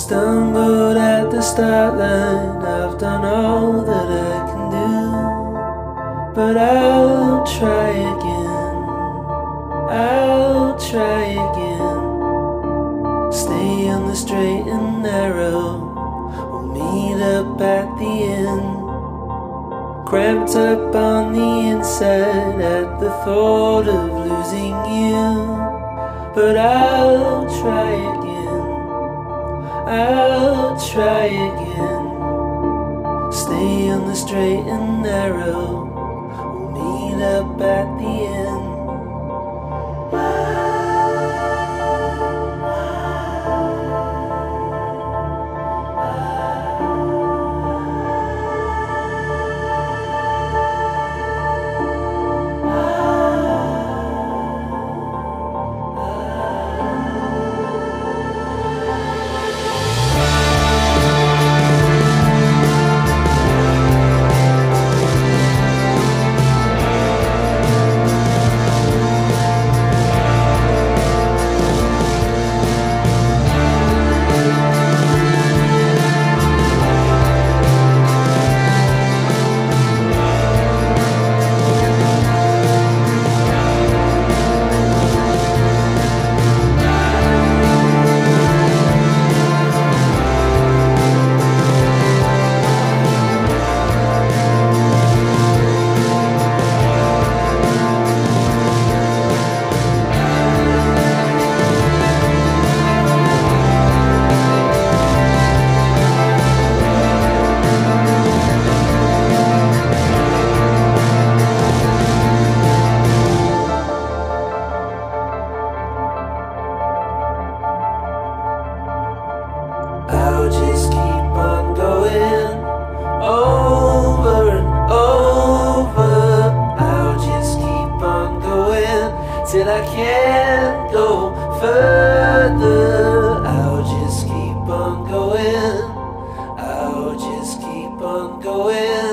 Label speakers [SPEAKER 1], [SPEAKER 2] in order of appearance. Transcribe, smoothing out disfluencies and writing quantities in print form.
[SPEAKER 1] Stumbled at the start line, I've done all that I can do, but I'll try again, I'll try again. Stay on the straight and narrow, we'll meet up at the end. Cramped up on the inside at the thought of losing you, but I'll try again, I'll try again. Stay on the straight and narrow, we'll meet up at the end. I'll just keep on going over and over. I'll just keep on going till I can't go further. I'll just keep on going, I'll just keep on going.